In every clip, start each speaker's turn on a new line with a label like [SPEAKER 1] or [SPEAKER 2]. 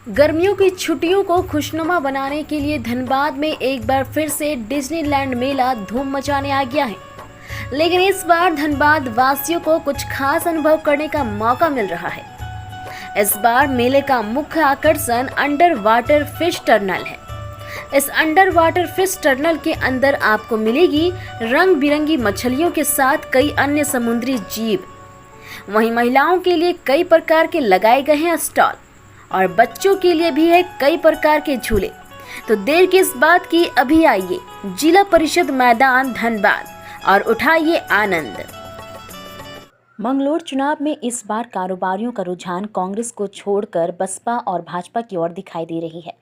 [SPEAKER 1] गर्मियों की छुट्टियों को खुशनुमा बनाने के लिए धनबाद में एक बार फिर से डिज्नीलैंड मेला धूम मचाने आ गया है। लेकिन इस बार धनबाद वासियों को कुछ खास अनुभव करने का मौका मिल रहा है। इस बार मेले का मुख्य आकर्षण अंडर वाटर फिश टर्नल है। इस अंडर वाटर फिश टर्नल के अंदर आपको मिलेगी रंग बिरंगी मछलियों के साथ कई अन्य समुद्री जीव। वहीं महिलाओं के लिए कई प्रकार के लगाए गए हैं स्टॉल और बच्चों के लिए भी है कई प्रकार के झूले। तो देर किस बात की, अभी आइए जिला परिषद मैदान धनबाद और उठाइए आनंद। मंगलोर चुनाव में इस बार कारोबारियों का रुझान कांग्रेस को छोड़कर बसपा और भाजपा की ओर दिखाई दे रही है।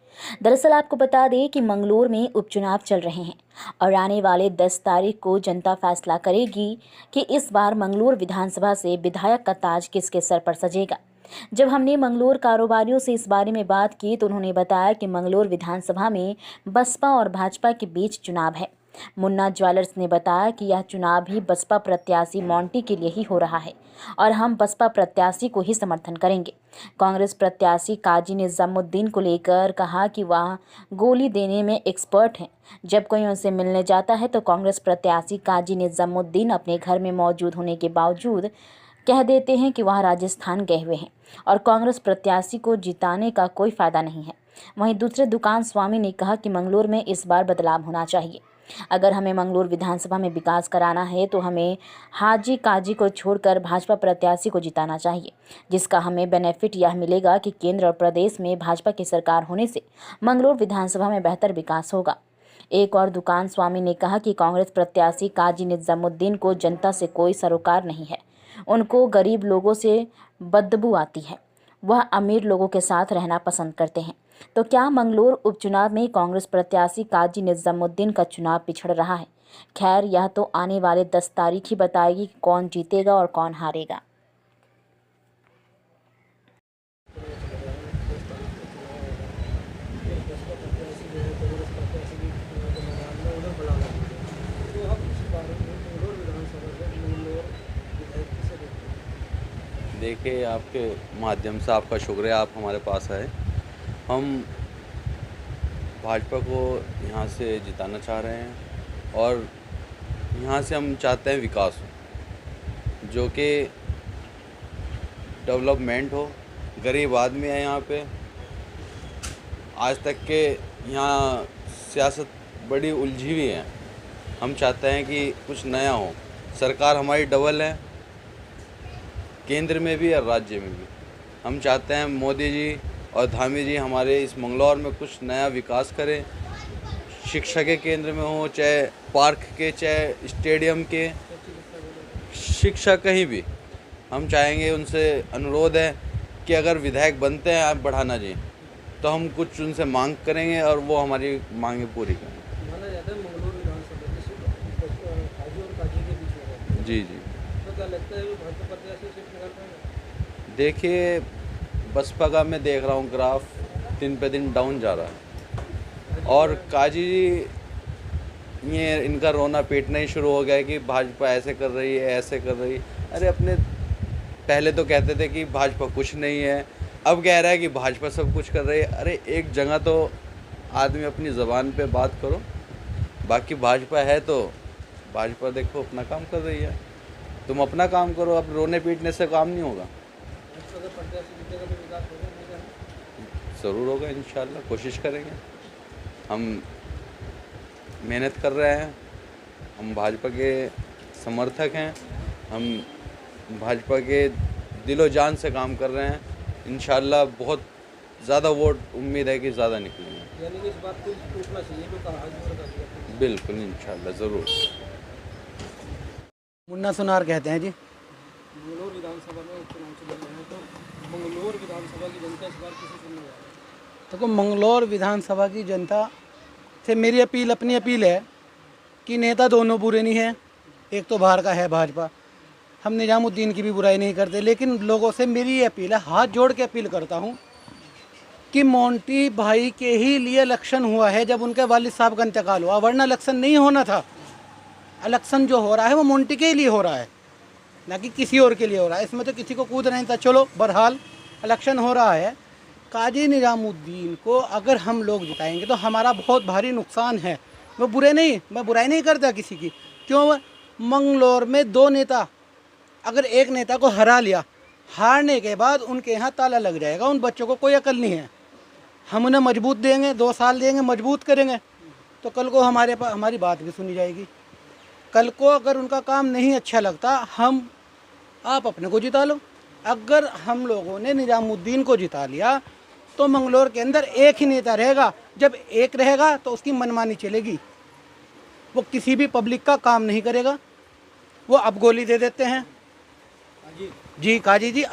[SPEAKER 1] दरअसल आपको बता दें कि मंगलोर में उपचुनाव चल रहे हैं और आने वाले 10 तारीख को जनता फैसला करेगी कि इस बार मंगलोर विधानसभा से विधायक का ताज किसके सर पर सजेगा। जब हमने मंगलोर कारोबारियों से इस बारे में बात की तो उन्होंने बताया कि मंगलोर विधानसभा में बसपा और भाजपा के बीच चुनाव है। मुन्ना ज्वेलर्स ने बताया कि यह चुनाव भी बसपा प्रत्याशी मोंटी के लिए ही हो रहा है और हम बसपा प्रत्याशी को ही समर्थन करेंगे। कांग्रेस प्रत्याशी काजी निजामुद्दीन को लेकर कहा कि वह गोली देने में एक्सपर्ट हैं। जब कोई उनसे मिलने जाता है तो कांग्रेस प्रत्याशी काजी निजामुद्दीन अपने घर में मौजूद होने के बावजूद कह देते हैं कि वह राजस्थान गए हुए हैं और कांग्रेस प्रत्याशी को जिताने का कोई फायदा नहीं है। वहीं दूसरे दुकान स्वामी ने कहा कि मंगलोर में इस बार बदलाव होना चाहिए। अगर हमें मंगलोर विधानसभा में विकास कराना है तो हमें हाजी काजी को छोड़कर भाजपा प्रत्याशी को जिताना चाहिए, जिसका हमें बेनिफिट यह मिलेगा कि केंद्र और प्रदेश में भाजपा की सरकार होने से मंगलोर विधानसभा में बेहतर विकास होगा। एक और दुकान स्वामी ने कहा कि कांग्रेस प्रत्याशी काजी निजामुद्दीन को जनता से कोई सरोकार नहीं है, उनको गरीब लोगों से बदबू आती है, वह अमीर लोगों के साथ रहना पसंद करते हैं। तो क्या मंगलोर उपचुनाव में कांग्रेस प्रत्याशी काजी निजामुद्दीन का चुनाव पिछड़ रहा है? खैर, यह तो आने वाले 10 तारीख ही बताएगी कि कौन जीतेगा और कौन हारेगा।
[SPEAKER 2] देखिए, आपके माध्यम से आपका शुक्रिया, आप हमारे पास आए। हम भाजपा को यहाँ से जिताना चाह रहे हैं और यहाँ से हम चाहते हैं विकास हो, जो कि डेवलपमेंट हो। गरीब आदमी है यहाँ पे, आज तक के यहाँ सियासत बड़ी उलझी हुई है। हम चाहते हैं कि कुछ नया हो। सरकार हमारी डबल है, केंद्र में भी और राज्य में भी। हम चाहते हैं मोदी जी और धामी जी हमारे इस मंगलौर में कुछ नया विकास करें। शिक्षा के केंद्र में हो, चाहे पार्क के, चाहे स्टेडियम के, शिक्षा कहीं भी। हम चाहेंगे, उनसे अनुरोध है कि अगर विधायक बनते हैं आप बढ़ाना जी, तो हम कुछ उनसे मांग करेंगे और वो हमारी मांगें पूरी करेंगे। जी जी। देखिए, बसपा का मैं देख रहा हूँ ग्राफ दिन पे दिन डाउन जा रहा है और काजी जी ये इनका रोना पीटना ही शुरू हो गया है कि भाजपा ऐसे कर रही है, ऐसे कर रही है। अरे अपने पहले तो कहते थे कि भाजपा कुछ नहीं है, अब कह रहा है कि भाजपा सब कुछ कर रही है। अरे एक जगह तो आदमी अपनी ज़बान पे बात करो। बाकी भाजपा है तो भाजपा देखो अपना काम कर रही है, तुम अपना काम करो। अब रोने पीटने से काम नहीं होगा। ज़रूर होगा, इंशाल्लाह कोशिश करेंगे। हम मेहनत कर रहे हैं, हम भाजपा के समर्थक हैं, हम भाजपा के दिलो जान से काम कर रहे हैं। इंशाल्लाह बहुत ज़्यादा वोट उम्मीद है कि ज़्यादा निकलेंगे।
[SPEAKER 3] यानी कि इस बात को पूछना चाहिए तो कहा।
[SPEAKER 2] बिल्कुल, इंशाल्लाह ज़रूर।
[SPEAKER 3] मुन्ना सुनार कहते हैं जी। मंगलोर विधानसभा में उपचुनाव चल रहे हैं, तो मंगलोर विधानसभा की जनता इस बार किसे चुनने जा रही है? देखो, मंगलोर विधानसभा की जनता से मेरी अपनी अपील है कि नेता दोनों बुरे नहीं हैं। एक तो बाहर का है भाजपा, हम निजामुद्दीन की भी बुराई नहीं करते, लेकिन लोगों से मेरी ये अपील है, हाथ जोड़ के अपील करता हूँ कि मोंटी भाई के ही लिए इलेक्शन हुआ है जब उनके वालिद साहब का इंतकाल हुआ, वरना इलेक्शन नहीं होना था। इलेक्शन जो हो रहा है वो मोंटी के लिए हो रहा है, ना कि किसी और के लिए हो रहा है। इसमें तो किसी को कूद नहीं था। चलो, बहरहाल इलेक्शन हो रहा है। काजी निजामुद्दीन को अगर हम लोग जिताएंगे तो हमारा बहुत भारी नुकसान है। मैं बुराई नहीं करता किसी की। क्यों? मंगलौर में 2 नेता, अगर एक नेता को हरा लिया, हारने के बाद उनके यहाँ ताला लग जाएगा। उन बच्चों को कोई अकल नहीं है। हम उन्हें मजबूत देंगे, 2 साल देंगे, मजबूत करेंगे तो कल को हमारी बात भी सुनी जाएगी। कल को अगर उनका काम नहीं अच्छा लगता, आप अपने को जिता लो। अगर हम लोगों ने निजामुद्दीन को जिता लिया तो मंगलौर के अंदर एक ही नेता रहेगा। जब एक रहेगा तो उसकी मनमानी चलेगी। वो किसी भी पब्लिक का काम नहीं करेगा। वो अब गोली दे देते हैं जी, काजी जी,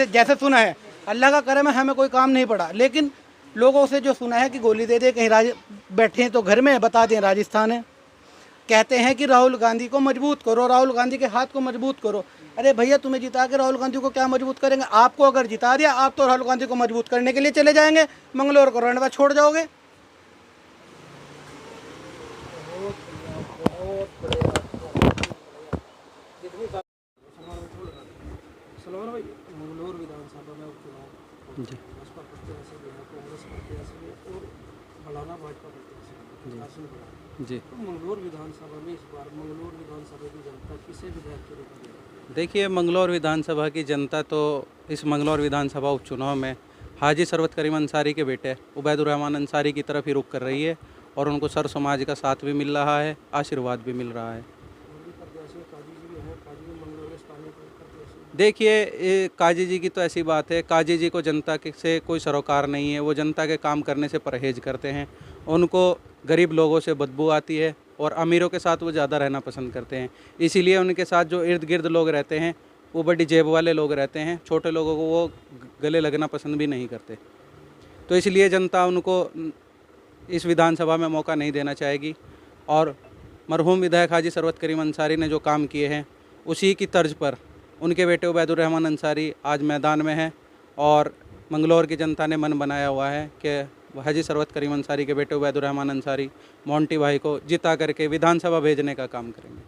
[SPEAKER 3] जैसे सुना है, अल्लाह का करम है, हमें कोई काम नहीं पड़ा, लेकिन लोगों से जो सुना है कि गोली दे दे, कहीं बैठे हैं तो घर में बता दें राजस्थान है। कहते हैं कि राहुल गांधी को मजबूत करो, राहुल गांधी के हाथ को मजबूत करो। अरे भैया, तुम्हें जिता के राहुल गांधी को क्या मजबूत करेंगे? आपको अगर जिता दिया, आप तो राहुल गांधी को मजबूत करने के लिए चले जाएंगे, मंगलौर को रणवा छोड़ जाओगे।
[SPEAKER 4] मंगलौर विधानसभा में उपचुनाव
[SPEAKER 3] जी
[SPEAKER 4] भाजपा प्रत्याशी जो है, कांग्रेस प्रत्याशी और बढ़ाना भाजपा प्रत्याशी
[SPEAKER 5] जी।
[SPEAKER 4] तो मंगलौर विधानसभा में इस बार मंगलौर विधानसभा की जनता किसे विधायक के रूप में?
[SPEAKER 5] देखिए, मंगलौर विधानसभा की जनता तो इस मंगलौर विधानसभा उपचुनाव में हाजी सरवत करीम अंसारी के बेटे उबैदुर रहमान अंसारी की तरफ ही रुख कर रही है और उनको सर समाज का साथ भी मिल रहा है, आशीर्वाद भी मिल रहा है।
[SPEAKER 4] प्रत्याशी काजी जी भी हैं, काजी जी मंगलौर के स्थानीय प्रत्याशी।
[SPEAKER 5] देखिए, काजी जी की तो ऐसी बात है, काजी जी को जनता से कोई सरोकार नहीं है। वो जनता के काम करने से परहेज करते हैं। उनको गरीब लोगों से बदबू आती है और अमीरों के साथ वो ज़्यादा रहना पसंद करते हैं। इसीलिए उनके साथ जो इर्द गिर्द लोग रहते हैं वो बड़ी जेब वाले लोग रहते हैं। छोटे लोगों को वो गले लगना पसंद भी नहीं करते। तो इसलिए जनता उनको इस विधानसभा में मौका नहीं देना चाहेगी। और मरहूम विधायक हाजी सरवत करीम अंसारी ने जो काम किए हैं, उसी की तर्ज पर उनके बेटे उबैदुर रहमान अंसारी आज मैदान में हैं और मंगलौर की जनता ने मन बनाया हुआ है कि हाजी सरवत करीम अंसारी के बेटे उबैदुर रहमान अंसारी मोंटी भाई को जिता करके विधानसभा भेजने का काम करेंगे।